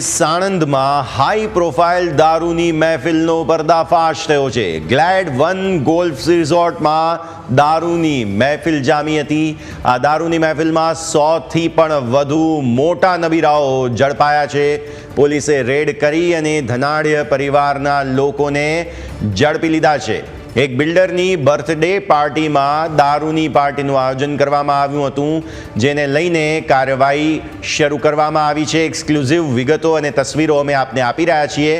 સાણંદમાં high profile દારૂની મહેફિલનો પર્દાફાશ થયો છે। ગ્લેડ વન ગોલ્ફ રિઝોર્ટમાં દારૂની મહેફિલ જામી હતી। આ દારૂની મહેફિલમાં 100થી પણ વધુ મોટા નબીરાઓ ઝડપાયા છે। પોલીસે રેડ કરી અને ધનાઢ્ય પરિવારના લોકોને ઝડપી લીધા છે। એક બિલ્ડરની બર્થડે પાર્ટીમાં દારૂની પાર્ટીનું આયોજન કરવામાં આવ્યું હતું, જેને લઈને કાર્યવાહી શરૂ કરવામાં આવી છે। એક્સક્લુઝિવ વિગતો અને તસવીરો અમે આપને આપી રહ્યા છીએ।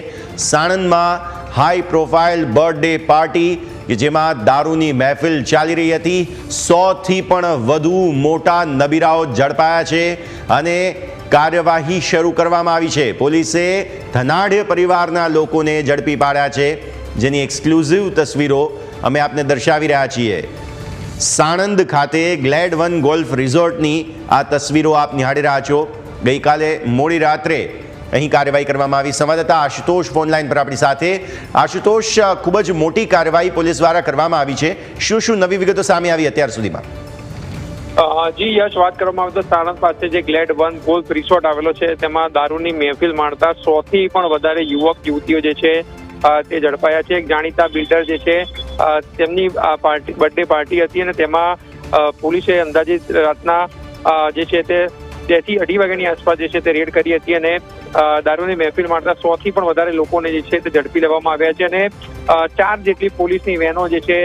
સાણંદમાં હાઈ પ્રોફાઇલ બર્થડે પાર્ટી કે જેમાં દારૂની મહેફિલ ચાલી રહી હતી। 100થી પણ વધુ મોટા નબીરાઓ ઝડપાયા છે અને કાર્યવાહી શરૂ કરવામાં આવી છે। પોલીસે ધનાઢ્ય પરિવારના લોકોને ઝડપી પાડ્યા છે, જેની એક્સક્લુઝિવ તસવીરો અમે આપને દર્શાવી રહ્યા છીએ। સાણંદ ખાતે ગ્લેડ વન ગોલ્ફ રિઝોર્ટની આ તસવીરો આપ નિહાળી રહ્યા છો। ગઈકાલે મોડી રાત્રે અહીં કાર્યવાહી કરવામાં આવી। સંવાદદાતા આશુતોષ ફોનલાઈન પર આપણી સાથે। આશુતોષ, ખૂબ જ મોટી કાર્યવાહી પોલીસ દ્વારા કરવામાં આવી છે। શું નવી વિગતો સામે આવી અત્યાર સુધીમાં? જી યશ, વાત કરવામાં આવે તો સાણંદ પાસે જે ગ્લેડ વન ગોલ્ફ રિસોર્ટ આવેલો છે તેમાં દારૂની મહેફિલ માણતા 100થી પણ વધારે યુવક યુવતીઓ જે છે તે ઝડપાયા છે। એક જાણીતા બિલ્ડર જે છે તેમની પાર્ટી બર્થડે પાર્ટી હતી અને તેમાં પોલીસે અંદાજિત રાતના જે છે તે 2 થી 2:30 વાગ્યાની આસપાસ જે છે તે રેડ કરી હતી અને દારૂની મહેફિલ માણતા 100થી પણ વધારે લોકોને જે છે તે ઝડપી લેવામાં આવ્યા છે અને 4 જેટલી પોલીસની વેનો જે છે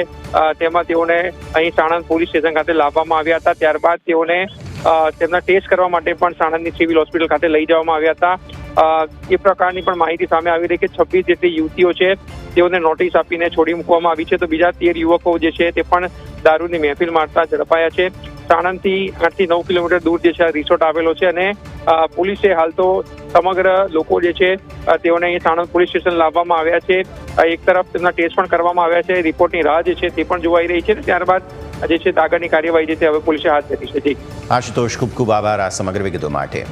તેમાં તેઓને અહીં સાણંદ પોલીસ સ્ટેશન ખાતે લાવવામાં આવ્યા હતા। ત્યારબાદ તેઓને તેમના ટેસ્ટ કરવા માટે પણ સાણંદની સિવિલ હોસ્પિટલ ખાતે લઈ જવામાં આવ્યા હતા। એ પ્રકારની પણ માહિતી સામે આવી રહી કે 26 જેટલી યુવતીઓ છે તેઓને નોટિસ આપીને છોડી મૂકવામાં આવી છે, તો બીજા 13 યુવકો જે છે તે પણ દારૂની મહેફિલ મારતા ઝડપાયા છે। સાણંદથી 8 થી 9 કિલોમીટર દૂર જે છે આ રિસોર્ટ આવેલો છે અને પોલીસે હાલ તો સમગ્ર લોકો જે છે તેઓને અહીં સાણંદ પોલીસ સ્ટેશન લાવવામાં આવ્યા છે। એક તરફ તેમના ટેસ્ટ પણ કરવામાં આવ્યા છે, રિપોર્ટની રાહ જે છે તે પણ જોવાઈ રહી છે, ત્યારબાદ જે છે આગળની કાર્યવાહી જે છે હવે પોલીસે હાથ ધરી છે। આશુતોષ, ખૂબ ખૂબ આભાર આ સમગ્ર વિગતો માટે।